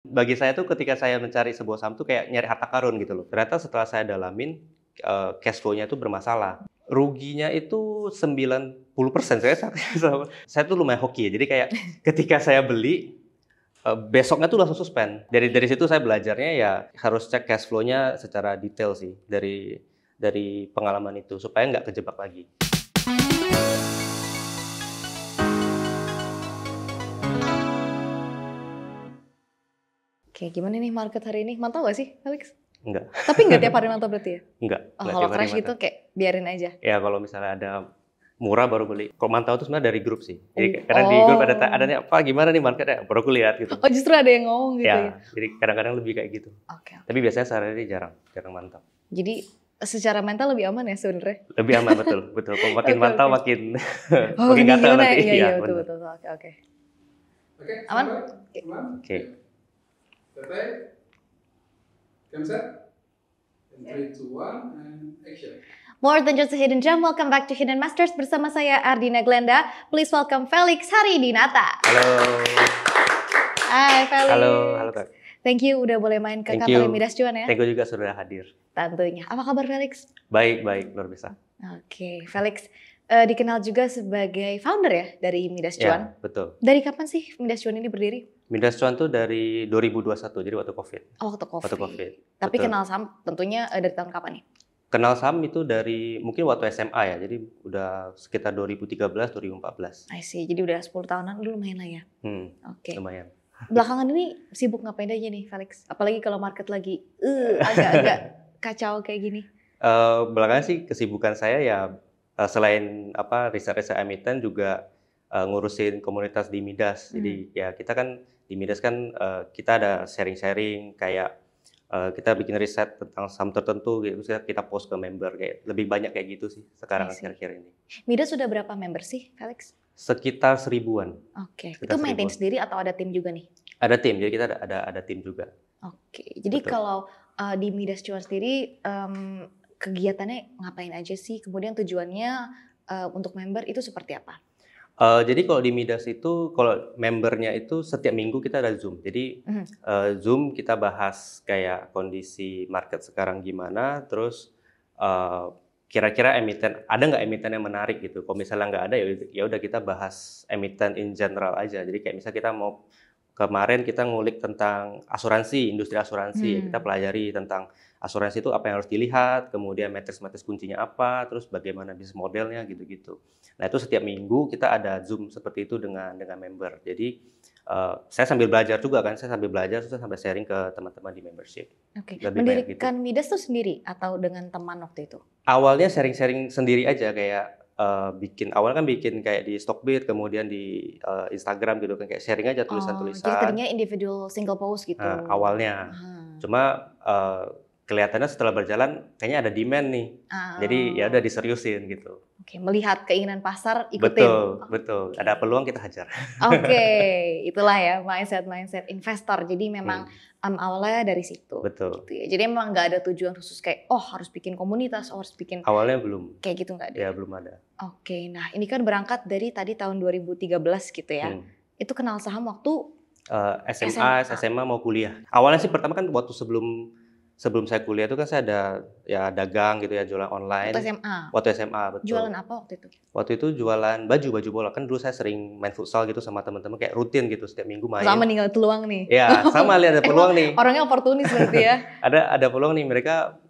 Bagi saya tuh ketika saya mencari sebuah saham tuh kayak nyari harta karun gitu loh. Ternyata setelah saya dalamin, cash flow-nya itu bermasalah. Ruginya itu 90% saya tuh lumayan hoki ya. Jadi kayak ketika saya beli, besoknya tuh langsung suspend. Dari situ saya belajarnya ya harus cek cash flow-nya secara detail sih dari pengalaman itu supaya nggak kejebak lagi. Oke, gimana nih market hari ini? Mantau nggak sih, Felix? Enggak, Tapi nggak tiap hari mantau berarti ya? enggak Kalau tiap hari crash mantau. gitu kayak biarin aja? Ya kalau misalnya ada murah baru beli. Kalau mantau itu sebenarnya dari grup sih. Jadi kadang di grup ada Oh. nih, "Apa gimana nih marketnya?" Baru aku lihat gitu. Oh, justru ada yang ngomong gitu ya? Ya, jadi kadang-kadang lebih kayak gitu. Oke. Tapi biasanya sehari-hari jarang mantau. Jadi secara mental lebih aman ya sebenarnya? Lebih aman, betul. Kalau makin Oke, mantau oke. makin Oh, makin ini gatal gimana ya? nanti. Iya, Iya, iya, betul, bener. betul. Oke, oke. Oke, Aman? aman. Oke. Selesai. Game set. In 3, 2, 1, and action. More than just a hidden gem, welcome back to Hidden Masters bersama saya Ardina Glenda. Please welcome Felix Haridinata. Halo. Hai Felix. Halo Kak. Thank you udah boleh main ke Thank kantor you. Midas Cuan ya. Thank you juga sudah hadir. Tentunya. Apa kabar Felix? Baik, luar biasa. Oke, Felix dikenal juga sebagai founder ya dari Midas Cuan. Ya, betul. Dari kapan sih Midas Cuan ini berdiri? Midas Cuan tuh dari 2021, jadi waktu Covid. Oh, waktu COVID. Waktu Covid. Tapi betul. kenal saham tentunya dari tahun kapan nih? Kenal saham itu dari mungkin waktu SMA ya, jadi udah sekitar 2013, 2014. I see, jadi udah 10 tahunan dulu lumayan lah ya. Oke. Lumayan. Belakangan ini sibuk ngapain aja nih Felix? Apalagi kalau market lagi agak-agak kacau kayak gini. Belakangan sih kesibukan saya ya selain riset-riset emiten juga ngurusin komunitas di Midas. Jadi ya kita kan di Midas kan kita ada sharing-sharing kayak kita bikin riset tentang saham tertentu gitu, kita post ke member kayak lebih banyak kayak gitu sih sekarang akhir-akhir ini. Midas sudah berapa member sih, Felix? Sekitar 1000-an. Oke, itu maintain sendiri atau ada tim juga nih? Ada tim, jadi kita ada tim juga. Oke, jadi Betul. kalau di Midas Cuan sendiri kegiatannya ngapain aja sih? Kemudian tujuannya untuk member itu seperti apa? Jadi kalau di Midas itu, kalau membernya itu setiap minggu kita ada Zoom. Jadi Zoom kita bahas kayak kondisi market sekarang gimana, terus kira-kira emiten, ada nggak emiten yang menarik gitu. Kalau misalnya nggak ada ya udah kita bahas emiten in general aja. Jadi kayak misalnya kita mau kemarin kita ngulik tentang asuransi, industri asuransi, kita pelajari tentang asuransi itu apa yang harus dilihat, kemudian matriks kuncinya apa, terus bagaimana bisnis modelnya gitu-gitu. Nah itu setiap minggu kita ada Zoom seperti itu dengan member. Jadi saya sambil belajar juga kan, saya sambil sharing ke teman-teman di membership. Oke, Lebih banyak gitu. mendirikan Midas tuh sendiri atau dengan teman waktu itu? Awalnya sharing-sharing sendiri aja kayak awalnya kan bikin kayak di Stockbit, kemudian di Instagram gitu kan kayak sharing aja tulisan-tulisan. Jadi tadinya individual single post gitu. Awalnya. Cuma kelihatannya setelah berjalan kayaknya ada demand nih. Jadi ya udah diseriusin gitu. Oke, melihat keinginan pasar ikutin. Betul. Ada peluang kita hajar. Oke, itulah ya mindset investor. Jadi memang awalnya dari situ. Betul. Gitu ya. Jadi memang nggak ada tujuan khusus kayak harus bikin komunitas, harus bikin. Awalnya belum. Kayak gitu nggak ada. Ya belum ada. Oke, nah ini kan berangkat dari tadi tahun 2013 gitu ya. Itu kenal saham waktu SMA mau kuliah. Awalnya sih pertama kan waktu sebelum saya kuliah itu kan saya ada ya dagang gitu ya, jualan online. Waktu SMA, betul. Jualan apa waktu itu? Waktu itu jualan baju bola. Kan dulu saya sering main futsal gitu sama teman-teman kayak rutin gitu setiap minggu main. Sama nih peluang nih. Ya, sama lihat ada peluang nih. Orangnya oportunis berarti ya. ada peluang nih mereka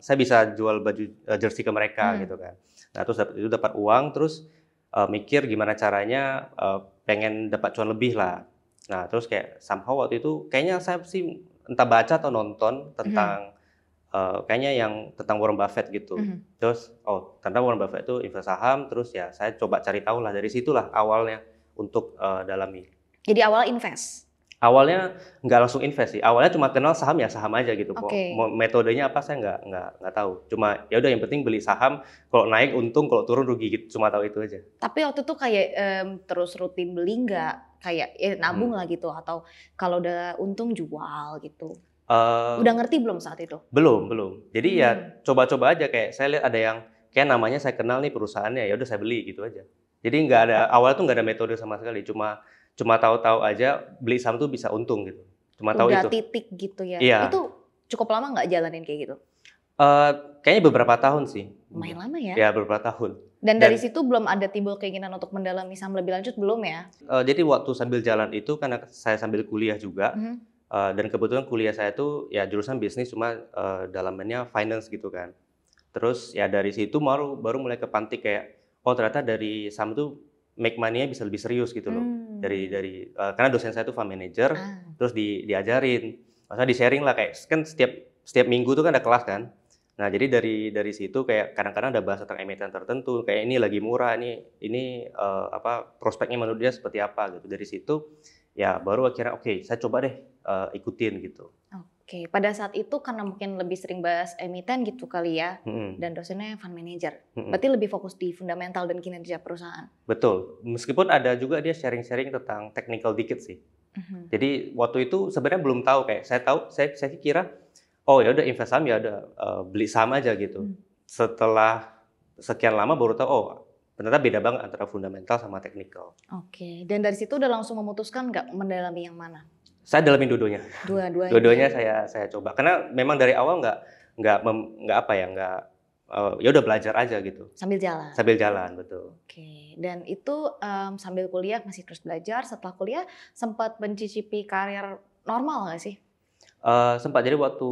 saya bisa jual baju jersey ke mereka gitu kan. Nah, terus dapat uang terus mikir gimana caranya pengen dapat cuan lebih lah. Nah, terus kayak somehow waktu itu kayaknya saya sih entah baca atau nonton tentang kayaknya yang tentang Warren Buffett gitu. Terus tentang Warren Buffett itu invest saham, terus ya saya coba cari tahu lah, dari situlah awalnya untuk dalami. Jadi awal invest? Awalnya nggak langsung invest sih, awalnya cuma kenal saham ya saham aja gitu. Metodenya apa saya nggak tahu. Cuma ya udah yang penting beli saham, kalau naik untung, kalau turun rugi gitu. Cuma tahu itu aja. Tapi waktu itu kayak terus rutin beli nggak? Kayak nabung lah gitu, atau kalau udah untung jual gitu? Udah ngerti belum saat itu? Belum. Jadi ya coba-coba aja, kayak saya lihat ada yang kayak namanya saya kenal nih perusahaannya, ya udah saya beli gitu aja. Jadi nggak ada awalnya tuh nggak ada metode sama sekali, cuma tahu-tahu aja beli saham tuh bisa untung gitu. Cuma tahu udah itu. titik gitu ya. Iya. Itu cukup lama nggak jalanin kayak gitu? Kayaknya beberapa tahun sih. Lumayan lama ya? Ya, beberapa tahun. Dan dari situ belum ada timbul keinginan untuk mendalami saham lebih lanjut, belum ya? Jadi waktu sambil jalan itu karena saya sambil kuliah juga, dan kebetulan kuliah saya tuh ya jurusan bisnis, cuma dalamannya finance gitu kan. Terus ya dari situ baru mulai kepantik kayak, oh ternyata dari saham tuh make money-nya bisa lebih serius gitu loh. Karena dosen saya tuh fund manager, terus diajarin, maksudnya di-sharing lah, kayak kan setiap minggu tuh kan ada kelas kan. Nah, jadi dari situ kayak kadang-kadang ada bahas tentang emiten tertentu, kayak ini lagi murah, ini prospeknya menurut dia seperti apa gitu. Dari situ ya baru akhirnya oke, saya coba deh ikutin gitu. Oke, pada saat itu karena mungkin lebih sering bahas emiten gitu kali ya, dan dosennya fund manager. Berarti lebih fokus di fundamental dan kinerja perusahaan. Betul, meskipun ada juga dia sharing-sharing tentang technical dikit sih. Jadi waktu itu sebenarnya belum tahu, kayak saya kira oh ya udah invest saham ya udah beli saham aja gitu. Setelah sekian lama baru tahu oh ternyata beda banget antara fundamental sama technical. Oke, dan dari situ udah langsung memutuskan nggak mendalami yang mana? Saya dalamin dua-duanya. Dua-duanya saya coba karena memang dari awal ya udah belajar aja gitu. Sambil jalan. Sambil jalan, betul. Oke, dan itu sambil kuliah masih terus belajar. Setelah kuliah sempat mencicipi karir normal nggak sih? Sempat. Jadi waktu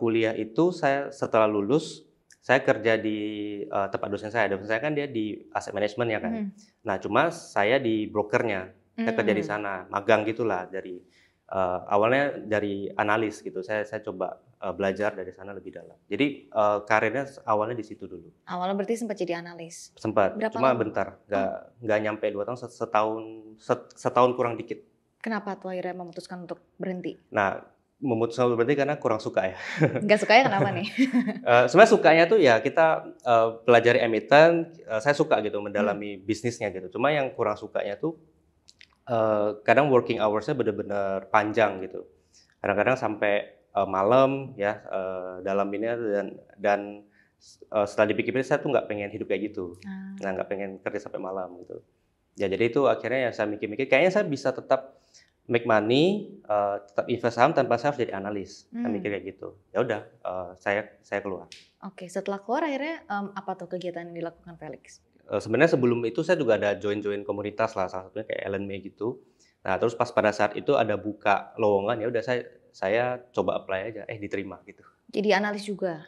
kuliah itu saya setelah lulus saya kerja di tempat dosen saya. Dosen saya kan dia di asset management ya kan. Nah cuma saya di brokernya. Saya kerja di sana, magang gitulah dari awalnya dari analis gitu. Saya coba belajar dari sana lebih dalam. Jadi karirnya awalnya di situ dulu. Awalnya berarti sempat jadi analis. Sempat. Berapa cuma lama? Bentar, nggak nyampe 2 tahun, setahun kurang dikit. Kenapa tuh akhirnya memutuskan untuk berhenti? Nah, memutuskan untuk berhenti karena kurang suka ya. Nggak sukanya kenapa nih? Sebenarnya sukanya tuh ya kita pelajari emiten, saya suka gitu mendalami bisnisnya gitu. Cuma yang kurang sukanya tuh kadang working hours-nya benar-benar panjang gitu. Kadang-kadang sampai malam ya dalaminnya dan setelah dipikir-pikir saya tuh nggak pengen hidup kayak gitu. Nah, nggak pengen kerja sampai malam gitu. Ya jadi itu akhirnya ya saya mikir-mikir kayaknya saya bisa tetap make money, tetap invest saham tanpa saya harus jadi analis. Saya mikir kayak gitu. Ya udah, saya keluar. Oke, setelah keluar akhirnya apa tuh kegiatan yang dilakukan Felix? Sebenarnya sebelum itu saya juga ada join komunitas lah, salah satunya kayak Ellen May gitu. Nah terus pas pada saat itu ada buka lowongan, ya udah saya coba apply aja, diterima gitu. Jadi analis juga?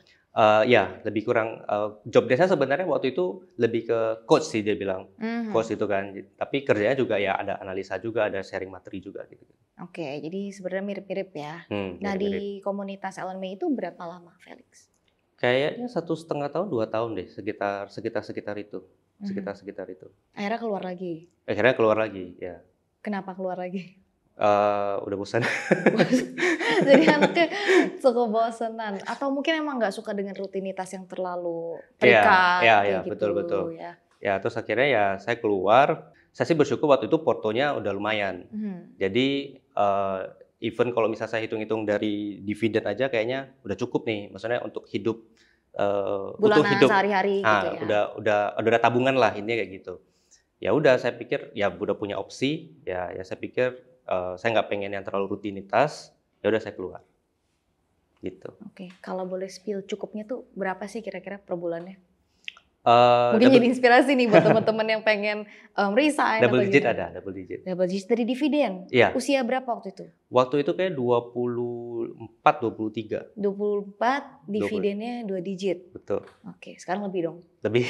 Ya lebih kurang job desk-nya sebenarnya waktu itu lebih ke coach sih dia bilang, coach itu kan. Tapi kerjanya juga ya ada analisa juga, ada sharing materi juga gitu. Oke, jadi sebenarnya mirip-mirip ya. Nah mirip-mirip. Di komunitas Ellen May itu berapa lama Felix? Kayaknya 1,5 tahun 2 tahun deh, sekitar itu. Sekitar itu. Akhirnya keluar lagi? Akhirnya keluar lagi, ya. Kenapa keluar lagi? Udah bosan. Jadi anaknya suka bosenan, atau mungkin emang nggak suka dengan rutinitas yang terlalu terikat Iya, gitu, betul. ya. Ya terus akhirnya ya saya keluar. Saya sih bersyukur waktu itu portonya udah lumayan. Jadi even kalau misalnya saya hitung-hitung dari dividen aja kayaknya udah cukup nih. Maksudnya untuk hidup bulanan sehari-hari gitu ya. Udah tabungan lah intinya kayak gitu. Ya udah saya pikir ya udah punya opsi. Ya saya pikir saya nggak pengen yang terlalu rutinitas. Ya udah saya keluar. Gitu. Oke, kalau boleh spill cukupnya tuh berapa sih kira-kira per bulannya? Mungkin jadi inspirasi nih buat teman-teman yang pengen resign. Double digit ada, double digit. Double digit dari dividen? Iya. Usia berapa waktu itu? Waktu itu kayak 24, 23. 24, dividennya 2 digit? Betul. Oke, sekarang lebih dong? Lebih.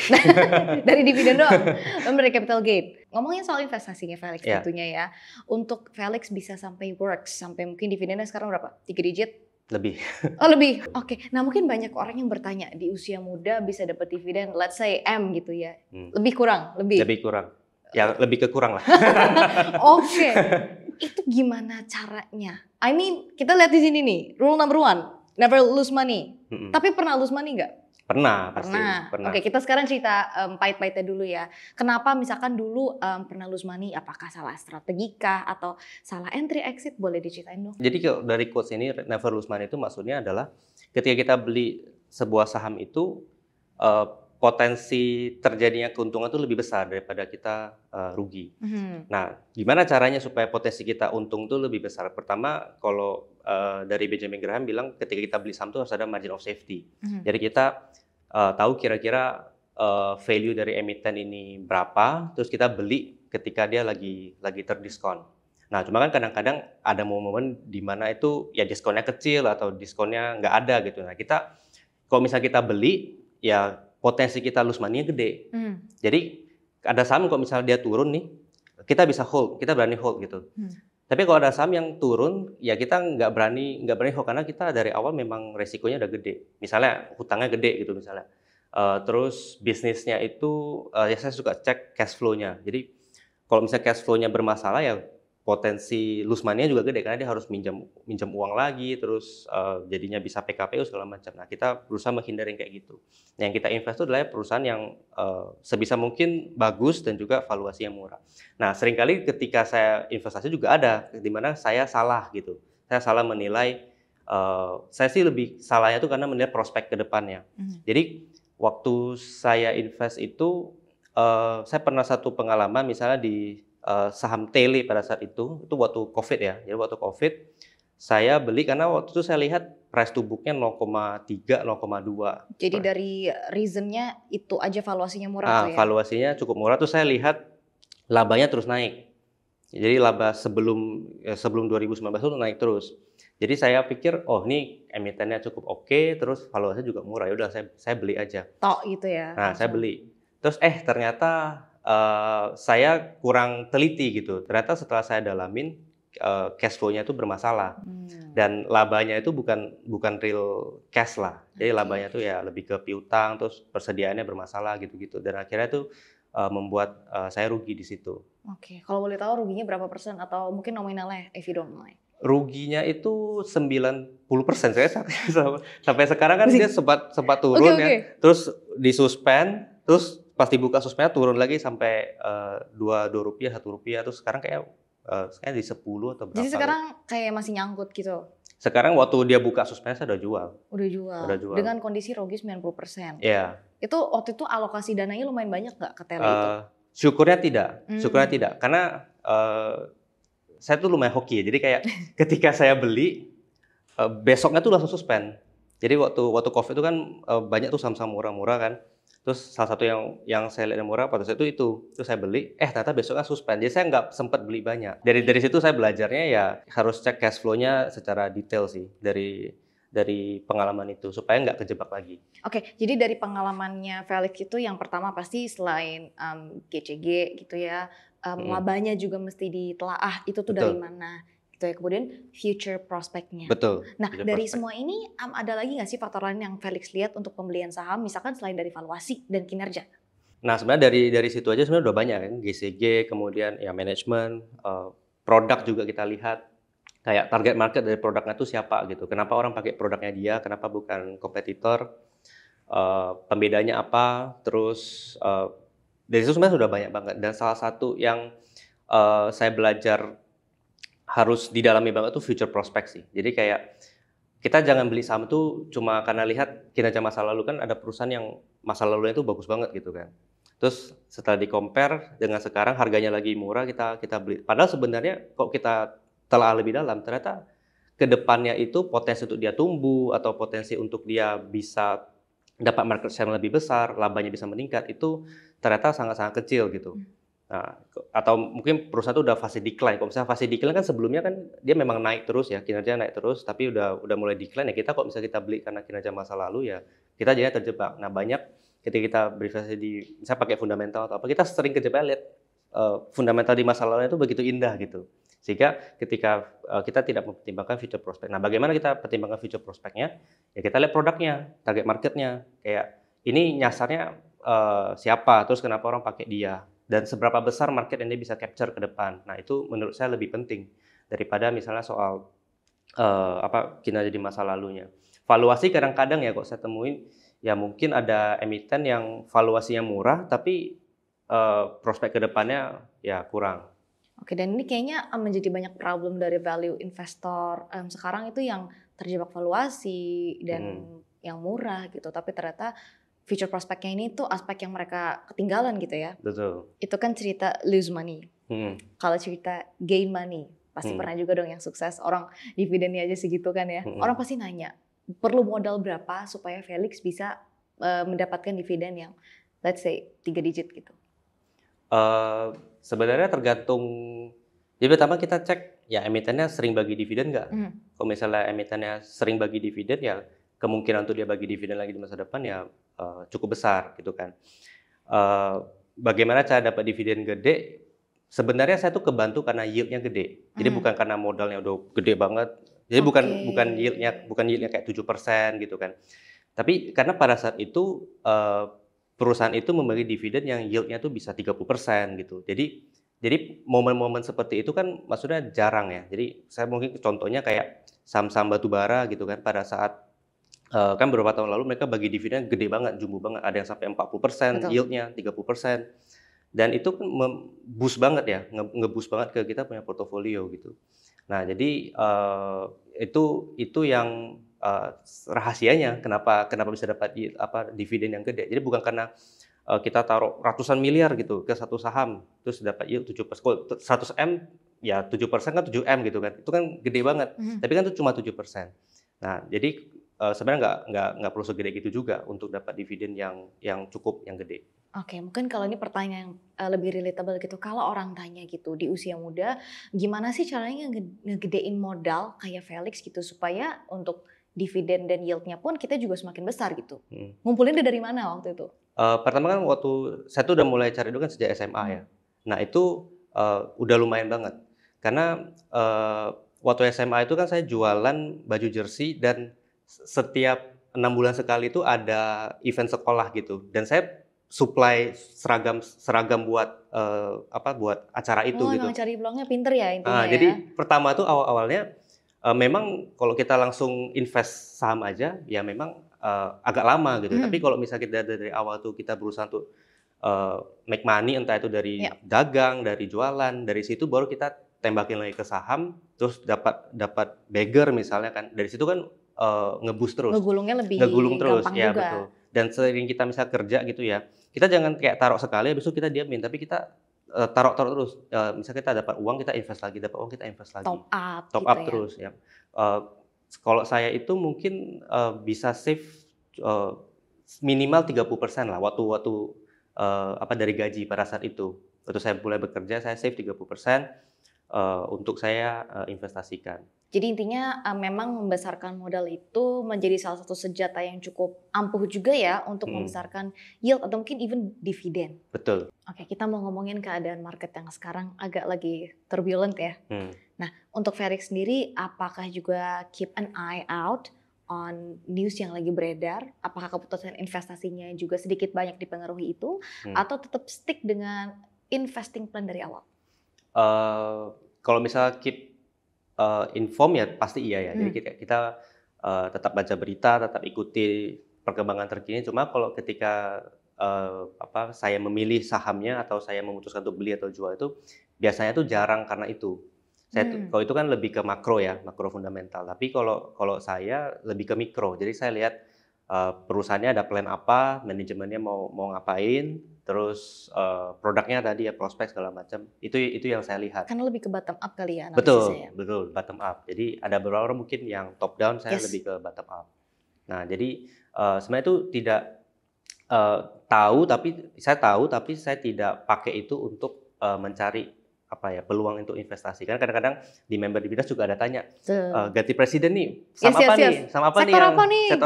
Dari dividen doang? Dari capital gain? Ngomongin soal investasinya Felix tentunya ya. Untuk Felix bisa sampai works, sampai mungkin dividennya sekarang berapa? 3 digit? Lebih. Oh lebih? Oke. Nah mungkin banyak orang yang bertanya di usia muda bisa dapat dividen, let's say M gitu ya. Lebih kurang? Lebih kurang. Ya lebih ke kurang lah. Oke. Itu gimana caranya? I mean kita lihat di sini nih, rule number 1, never lose money. Tapi pernah lose money nggak? Pernah, pasti. Pernah. Oke, kita sekarang cerita pahit-pahitnya dulu ya. Kenapa misalkan dulu pernah lose money, apakah salah strategi kah atau salah entry exit, boleh diceritain dong? Jadi dari quotes ini never lose money itu maksudnya adalah ketika kita beli sebuah saham itu potensi terjadinya keuntungan itu lebih besar daripada kita rugi. Nah, gimana caranya supaya potensi kita untung itu lebih besar? Pertama, kalau dari Benjamin Graham bilang ketika kita beli saham itu harus ada margin of safety. Jadi kita tahu kira-kira value dari emiten ini berapa, terus kita beli ketika dia lagi terdiskon. Nah, cuma kan kadang-kadang ada momen-momen di mana itu ya diskonnya kecil atau diskonnya nggak ada gitu. Nah, kita kalau misalnya kita beli, ya potensi kita lose money-nya gede. Jadi ada saham kalau misalnya dia turun nih, kita bisa hold, kita berani hold gitu. Tapi kalau ada saham yang turun, ya kita nggak berani hold karena kita dari awal memang resikonya udah gede. Misalnya hutangnya gede gitu misalnya. Terus bisnisnya itu ya saya suka cek cash flow-nya. Jadi kalau misalnya cash flow-nya bermasalah ya potensi lose money-nya juga gede karena dia harus minjam uang lagi, terus jadinya bisa PKPU segala macam. Nah, kita berusaha menghindari kayak gitu. Yang kita invest itu adalah perusahaan yang sebisa mungkin bagus dan juga valuasi yang murah. Nah, seringkali ketika saya investasi juga ada di mana saya salah gitu. Saya salah menilai, saya sih lebih salahnya itu karena menilai prospek ke depannya. Jadi waktu saya invest itu saya pernah satu pengalaman misalnya di saham tele pada saat itu waktu COVID ya. Jadi waktu COVID saya beli karena waktu itu saya lihat price to book-nya 0,3, 0,2. Jadi dari reason-nya itu aja valuasinya murah tuh ya? Valuasinya cukup murah, tuh saya lihat labanya terus naik. Jadi laba sebelum 2019 itu naik terus. Jadi saya pikir, oh ini emitennya cukup oke, terus valuasinya juga murah. Ya udah saya beli aja. Tok gitu ya? Nah, saya beli. Terus ternyata saya kurang teliti gitu. Ternyata setelah saya dalamin cash flow-nya itu bermasalah. Dan labanya itu bukan real cash lah. Jadi labanya itu ya lebih ke piutang, terus persediaannya bermasalah gitu-gitu. Dan akhirnya itu membuat saya rugi di situ. Oke, kalau boleh tahu ruginya berapa persen atau mungkin nominalnya if you don't mind? Ruginya itu 90%. Saya sampai sekarang kan dia sempat turun ya. Terus disuspend, terus pas dibuka suspendnya turun lagi sampai Rp2, Rp1, terus sekarang kayak di 10 atau berapa. Jadi sekarang kayak masih nyangkut gitu? Sekarang waktu dia buka suspendnya saya udah jual. Udah jual. Dengan kondisi rugi 90%. Iya. Itu waktu itu alokasi dananya lumayan banyak nggak ke tele itu? Syukurnya tidak. Karena saya tuh lumayan hoki ya. Jadi kayak ketika saya beli, besoknya tuh langsung suspend. Jadi waktu COVID itu kan banyak tuh saham-saham murah-murah kan. Terus salah satu yang saya lihat yang murah pada saat itu saya beli, ternyata besoknya suspend. Jadi saya nggak sempat beli banyak. Dari situ saya belajarnya ya harus cek cash flow-nya secara detail sih dari pengalaman itu supaya nggak kejebak lagi. Oke, jadi dari pengalamannya Felix itu yang pertama pasti selain GCG gitu ya, labanya juga mesti ditelaah itu tuh dari mana. Gitu ya. Kemudian future prospect-nya. Betul. Nah, dari semua ini ada lagi nggak sih faktor lain yang Felix lihat untuk pembelian saham, misalkan selain dari valuasi dan kinerja? Nah, sebenarnya dari situ aja sebenarnya udah banyak kan, GCG, kemudian ya manajemen, produk juga kita lihat. Kayak target market dari produknya itu siapa gitu. Kenapa orang pakai produknya dia, kenapa bukan kompetitor, pembedanya apa, terus dari situ sebenarnya sudah banyak banget. Dan salah satu yang saya belajar harus didalami banget tuh future prospect sih. Jadi kayak kita jangan beli saham tuh cuma karena lihat kinerja masa lalu, kan ada perusahaan yang masa lalunya itu bagus banget gitu kan. Terus setelah di-compare dengan sekarang harganya lagi murah, kita beli. Padahal sebenarnya kok kita telah lebih dalam, ternyata ke depannya itu potensi untuk dia tumbuh atau potensi untuk dia bisa dapat market share yang lebih besar, labanya bisa meningkat, itu ternyata sangat-sangat kecil gitu. Nah, atau mungkin perusahaan itu udah fase decline. Kalau misalnya fase decline kan sebelumnya kan dia memang naik terus ya, kinerja naik terus, tapi udah mulai decline ya, kita kok misalnya kita beli karena kinerja masa lalu ya kita jadinya terjebak. Nah, banyak ketika kita berinvestasi di, misalnya pakai fundamental atau apa, kita sering kejebak lihat fundamental di masa lalu itu begitu indah gitu. Sehingga ketika kita tidak mempertimbangkan future prospect. Nah, bagaimana kita pertimbangkan future prospect-nya? Ya kita lihat produknya, target market-nya. Kayak ini nyasarnya siapa, terus kenapa orang pakai dia, dan seberapa besar market yang dia bisa capture ke depan. Nah, itu menurut saya lebih penting daripada misalnya soal kinerja di masa lalunya. Valuasi kadang-kadang ya kok saya temuin, ya mungkin ada emiten yang valuasinya murah, tapi prospek ke depannya ya kurang. Oke, dan ini kayaknya menjadi banyak problem dari value investor sekarang itu yang terjebak valuasi dan yang murah gitu, tapi ternyata future prospectnya ini tuh aspek yang mereka ketinggalan gitu ya. Betul. Itu kan cerita lose money. Kalau cerita gain money, pasti pernah juga dong yang sukses, orang dividennya aja segitu kan ya. Orang pasti nanya, perlu modal berapa supaya Felix bisa mendapatkan dividen yang let's say 3 digit gitu? Sebenarnya tergantung. Jadi pertama kita cek ya emitennya sering bagi dividen nggak. Kalau misalnya emitennya sering bagi dividen ya kemungkinan untuk dia bagi dividen lagi di masa depan ya cukup besar gitu kan. Bagaimana cara dapat dividen gede? Sebenarnya saya tuh kebantu karena yieldnya gede. Jadi bukan karena modalnya udah gede banget. Jadi bukan yieldnya kayak 7% gitu kan. Tapi karena pada saat itu perusahaan itu membagi dividen yang yieldnya tuh bisa 30% gitu. Jadi momen-momen seperti itu kan maksudnya jarang ya. Jadi saya mungkin contohnya kayak saham-saham batubara gitu kan, pada saat kan beberapa tahun lalu mereka bagi dividen gede banget, jumbo banget, ada yang sampai 40%, yieldnya 30%. Dan itu kan boost banget ya, nge-boost banget ke kita punya portofolio gitu. Nah, jadi itu yang rahasianya kenapa bisa dapat dividen yang gede. Jadi bukan karena kita taruh ratusan miliar gitu ke satu saham terus dapat yield 7%. 100 M ya 7% kan 7 M gitu kan. Itu kan gede banget. Tapi kan itu cuma 7%. Nah, jadi sebenarnya nggak perlu segede gitu juga untuk dapat dividen yang cukup, yang gede. Oke, mungkin kalau ini pertanyaan yang lebih relatable gitu. Kalau orang tanya gitu di usia muda, gimana sih caranya ngegedein modal kayak Felix gitu supaya untuk dividen dan yieldnya pun kita juga semakin besar gitu. Ngumpulin dari mana waktu itu? Pertama kan waktu saya tuh udah mulai cari dulu kan sejak SMA ya. Nah itu udah lumayan banget. Karena waktu SMA itu kan saya jualan baju jersey dan setiap 6 bulan sekali itu ada event sekolah gitu. Dan saya supply seragam buat buat acara itu gitu. Emang cari peluangnya pinter ya intinya ya. Jadi pertama tuh awalnya memang kalau kita langsung invest saham aja ya memang agak lama gitu. Tapi kalau misalnya kita dari awal tuh kita berusaha untuk make money, entah itu dari dagang, dari jualan, dari situ baru kita tembakin lagi ke saham, terus dapat bagger misalnya kan. Dari situ kan nge-boost terus. Ngegulung terus, ya juga. Betul. Dan sering kita misalnya kerja gitu ya, kita jangan kayak taruh sekali habis itu kita diamin, tapi kita taruh terus. Misalnya kita dapat uang kita invest lagi, dapat uang kita invest lagi. Top up gitu terus ya. Kalau saya itu mungkin bisa save minimal 30% lah waktu dari gaji pada saat itu. Waktu saya mulai bekerja saya save 30% untuk saya investasikan. Jadi intinya memang membesarkan modal itu menjadi salah satu senjata yang cukup ampuh juga ya untuk membesarkan yield atau mungkin even dividen. Betul. Oke, kita mau ngomongin keadaan market yang sekarang agak lagi turbulent ya. Nah, untuk Felix sendiri apakah juga keep an eye out on news yang lagi beredar? Apakah keputusan investasinya juga sedikit banyak dipengaruhi itu? Atau tetap stick dengan investing plan dari awal? Kalau misalnya keep inform ya pasti iya ya. Jadi kita tetap baca berita, tetap ikuti perkembangan terkini. Cuma kalau ketika saya memilih sahamnya atau saya memutuskan untuk beli atau jual itu biasanya tuh jarang karena itu. Kalau itu kan lebih ke makro ya, makro fundamental. Tapi kalau saya lebih ke mikro. Jadi saya lihat perusahaannya ada plan apa, manajemennya mau ngapain, terus produknya tadi ya prospek segala macam. Itu yang saya lihat. Karena lebih ke bottom up kali ya analisisnya. Betul, bottom up. Jadi ada beberapa orang mungkin yang top down, saya lebih ke bottom up. Nah, jadi sebenarnya itu tidak saya tahu tapi saya tidak pakai itu untuk mencari peluang untuk investasi. Karena kadang-kadang di member di Bidas juga ada tanya, ganti presiden nih, sama apa nih? Sektor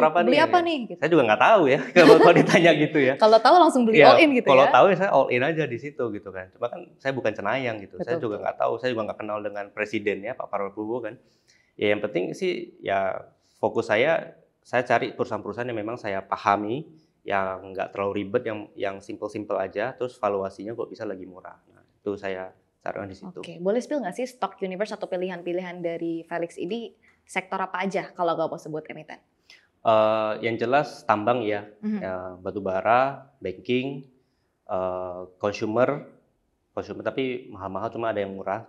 apa nih? Beli apa nih? Gitu. Saya juga nggak tahu ya kalau ditanya gitu ya. Kalau tahu langsung beli all in gitu kalau ya? Kalau tahu saya all in aja di situ gitu kan. Cuma kan saya bukan cenayang gitu. Saya juga nggak tahu, saya juga nggak kenal dengan presidennya Pak Prabowo kan. Ya yang penting sih ya fokus saya cari perusahaan-perusahaan yang memang saya pahami, yang nggak terlalu ribet, yang simple-simple aja, terus valuasinya kok bisa lagi murah. Nah, itu saya taruhnya di situ. Oke, boleh spill nggak sih stock universe atau pilihan-pilihan dari Felix ini sektor apa aja kalau nggak mau sebut emiten? Yang jelas tambang ya, batu bara, banking, consumer tapi mahal-mahal cuma ada yang murah.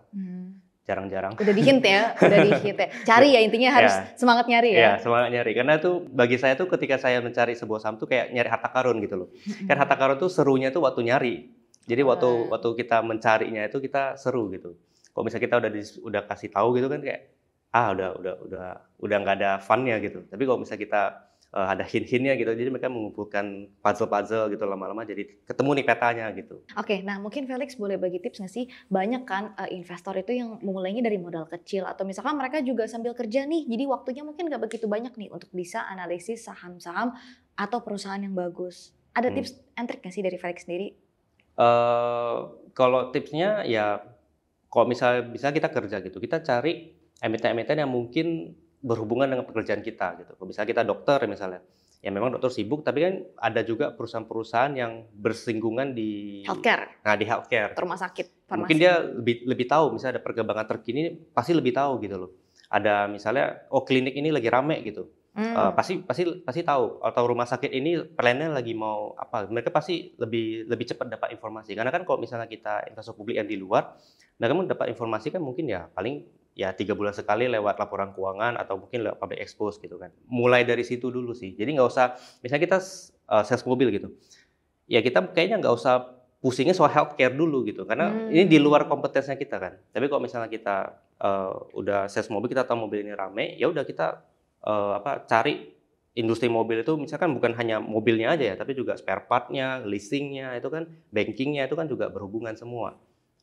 jarang-jarang. Udah di-hint ya, udah di-hint ya. Cari ya, intinya harus semangat nyari ya. Iya, semangat nyari. Karena tuh bagi saya tuh ketika saya mencari sebuah saham tuh kayak nyari harta karun gitu loh. Kan harta karun tuh serunya tuh waktu nyari. Jadi waktu kita mencarinya itu kita seru gitu. Kalau misalnya kita udah kasih tahu gitu kan kayak udah nggak ada funnya gitu. Tapi kalau misalnya kita ada hint-hintnya gitu, jadi mereka mengumpulkan puzzle-puzzle gitu lama-lama jadi ketemu nih petanya gitu. Oke, nah mungkin Felix boleh bagi tips nggak sih? Banyak kan investor itu yang memulainya dari modal kecil atau misalkan mereka juga sambil kerja nih, jadi waktunya mungkin nggak begitu banyak nih untuk bisa analisis saham-saham atau perusahaan yang bagus. Ada tips and trick nggak sih dari Felix sendiri? Kalau tipsnya ya, kalau misalnya kita kerja gitu, kita cari emiten-emiten yang mungkin berhubungan dengan pekerjaan kita gitu. Kalau misalnya kita dokter misalnya, ya memang dokter sibuk, tapi kan ada juga perusahaan-perusahaan yang bersinggungan di Healthcare. Nah, di healthcare. Rumah sakit, farmasi. Mungkin dia lebih tahu, misalnya ada perkembangan terkini, pasti lebih tahu gitu loh. Ada misalnya, klinik ini lagi rame gitu. Pasti tahu, atau rumah sakit ini plannya lagi mau apa. Mereka pasti lebih cepat dapat informasi. Karena kan kalau misalnya kita investor publik yang di luar, mereka dapat informasi kan mungkin ya paling 3 bulan sekali lewat laporan keuangan atau mungkin lewat public expose gitu kan. Mulai dari situ dulu sih. Jadi nggak usah, misalnya kita sales mobil gitu, ya kita kayaknya nggak usah pusingnya soal healthcare dulu gitu, karena ini di luar kompetensinya kita kan. Tapi kalau misalnya kita udah sales mobil, kita tahu mobil ini rame, ya udah kita cari industri mobil itu, misalkan bukan hanya mobilnya aja ya, tapi juga spare part-nya, leasing-nya, itu kan banking-nya itu kan juga berhubungan semua.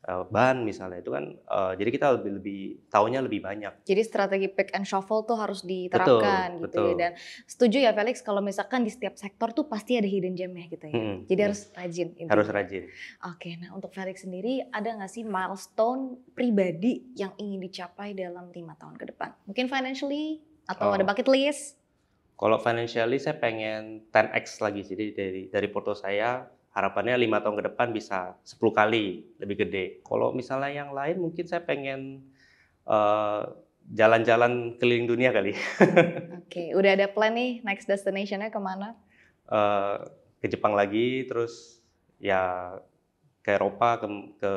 Ban misalnya itu kan, jadi kita lebih taunya lebih banyak. Jadi strategi pick and shuffle tuh harus diterapkan gitu ya. Dan setuju ya Felix kalau misalkan di setiap sektor tuh pasti ada hidden gem-nya gitu ya. Jadi harus rajin. Harus rajin. Oke, nah untuk Felix sendiri ada nggak sih milestone pribadi yang ingin dicapai dalam 5 tahun ke depan? Mungkin financially atau ada bucket list? Kalau financially saya pengen 10x lagi, jadi dari porto saya harapannya 5 tahun ke depan bisa 10 kali lebih gede. Kalau misalnya yang lain mungkin saya pengen jalan-jalan keliling dunia kali. Oke, udah ada plan nih next destination-nya kemana? Ke Jepang lagi, terus ya ke Eropa, ke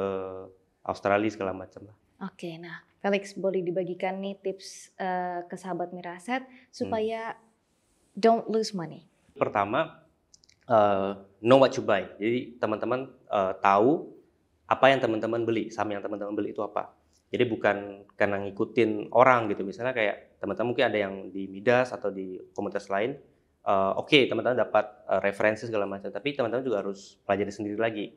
Australia segala macam lah. Oke, nah Felix boleh dibagikan nih tips ke sahabat Miraset supaya don't lose money. Pertama, know what you buy. Jadi teman-teman tahu apa yang teman-teman beli, saham yang teman-teman beli itu apa. Jadi bukan karena ngikutin orang gitu. Misalnya kayak teman-teman mungkin ada yang di Midas atau di komunitas lain, oke, teman-teman dapat referensi segala macam, tapi teman-teman juga harus pelajari sendiri lagi,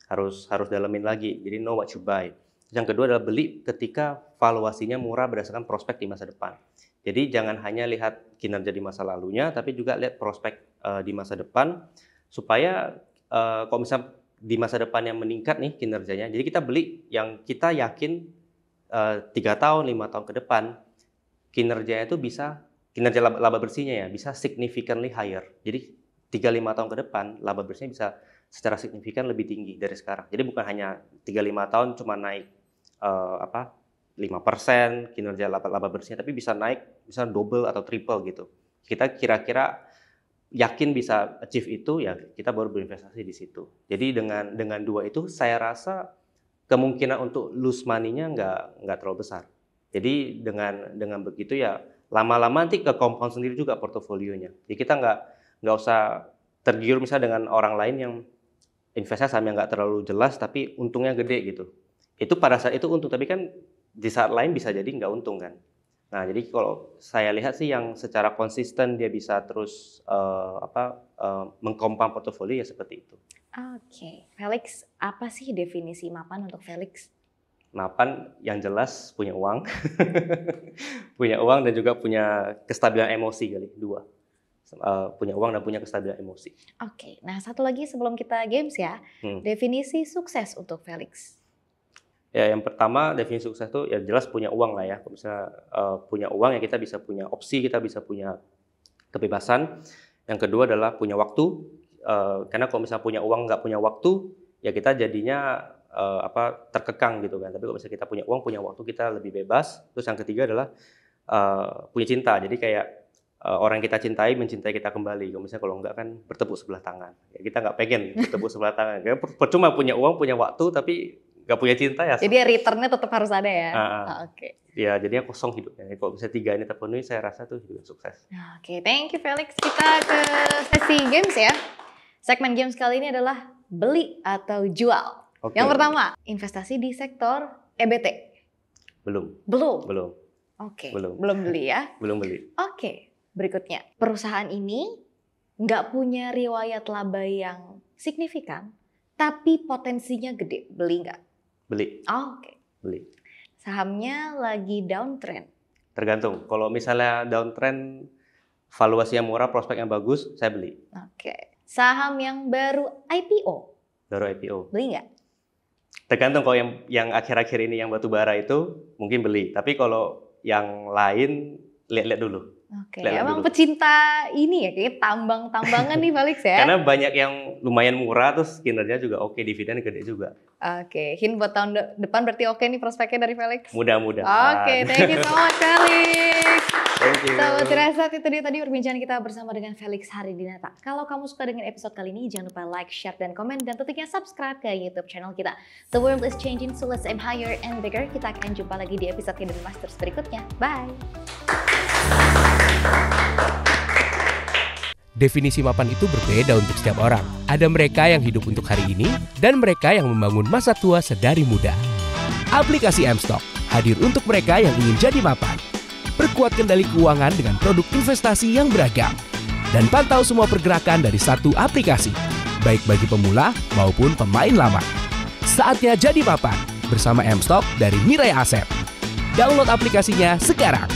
harus dalemin lagi. Jadi know what you buy. Yang kedua adalah beli ketika valuasinya murah berdasarkan prospek di masa depan. Jadi jangan hanya lihat kinerja di masa lalunya, tapi juga lihat prospek di masa depan, supaya kalau misalnya di masa depan yang meningkat nih kinerjanya, jadi kita beli yang kita yakin 3 tahun, 5 tahun ke depan kinerjanya itu kinerja laba bersihnya ya bisa significantly higher. Jadi 3-5 tahun ke depan laba bersihnya bisa secara signifikan lebih tinggi dari sekarang. Jadi bukan hanya 3-5 tahun cuma naik 5% kinerja laba bersihnya, tapi bisa naik bisa double atau triple gitu. Kita kira-kira yakin bisa achieve itu, ya kita baru berinvestasi di situ. Jadi dengan dua itu saya rasa kemungkinan untuk lose money-nya nggak terlalu besar. Jadi dengan begitu ya lama-lama nanti ke compound sendiri juga portofolionya. Jadi kita nggak usah tergiur misalnya dengan orang lain yang investasi saham yang nggak terlalu jelas tapi untungnya gede gitu. Itu pada saat itu untung, tapi kan di saat lain bisa jadi nggak untung kan. Nah, jadi kalau saya lihat sih yang secara konsisten dia bisa terus mengkompound portofolio ya seperti itu. Oke, Felix, apa sih definisi mapan untuk Felix? Mapan yang jelas punya uang, punya uang dan juga punya kestabilan emosi kali, dua. Punya uang dan punya kestabilan emosi. Oke, nah satu lagi sebelum kita games ya, definisi sukses untuk Felix. Ya, yang pertama definisi sukses itu ya jelas punya uang lah ya. Kalau misalnya punya uang ya kita bisa punya opsi, kita bisa punya kebebasan. Yang kedua adalah punya waktu, karena kalau misalnya punya uang nggak punya waktu, ya kita jadinya terkekang gitu kan. Tapi kalau misalnya kita punya uang, punya waktu, kita lebih bebas. Terus yang ketiga adalah punya cinta. Jadi kayak orang yang kita cintai mencintai kita kembali. Kalau enggak kan bertepuk sebelah tangan. Ya, kita nggak pengen bertepuk sebelah tangan. Percuma punya uang, punya waktu, tapi nggak punya cinta ya. Jadi returnnya tetap harus ada ya. Oke. Ya jadinya kosong hidupnya. Kalau bisa 3 ini terpenuhi, saya rasa tuh hidup sukses. Oke, thank you Felix. Kita ke sesi games ya. Segmen games kali ini adalah beli atau jual. Yang pertama, investasi di sektor EBT. Belum. Oke. Belum beli ya. Belum beli. Oke. Berikutnya, perusahaan ini nggak punya riwayat laba yang signifikan, tapi potensinya gede. Beli nggak? Beli. Oke. Beli. Sahamnya lagi downtrend. Tergantung. Kalau misalnya downtrend, valuasinya murah, prospek yang bagus, saya beli. Oke. Saham yang baru IPO. Baru IPO. Beli nggak? Tergantung. Kalau yang akhir-akhir ini yang batu bara itu mungkin beli. Tapi kalau yang lain lihat-lihat dulu. Oke, emang pecinta ini ya, kayak tambang-tambangan nih Felix ya? Karena banyak yang lumayan murah, terus kinerja juga oke, dividen gede juga. Oke, hint buat tahun depan berarti oke nih prospeknya dari Felix? Mudah-mudahan. Oke, thank you so much Felix. Thank you. Sahabat Firasat, itu dia tadi perbincangan kita bersama dengan Felix Haridinata. Kalau kamu suka dengan episode kali ini, jangan lupa like, share, dan komen, dan tentunya subscribe ke YouTube channel kita. The world is changing, so let's aim higher and bigger. Kita akan jumpa lagi di episode Hidden Masters berikutnya. Bye! Definisi mapan itu berbeda untuk setiap orang. Ada mereka yang hidup untuk hari ini, dan mereka yang membangun masa tua sedari muda. Aplikasi M-Stock hadir untuk mereka yang ingin jadi mapan. Perkuat kendali keuangan dengan produk investasi yang beragam. Dan pantau semua pergerakan dari satu aplikasi, baik bagi pemula maupun pemain lama. Saatnya jadi mapan bersama M-Stock dari Mirai Asset. Download aplikasinya sekarang.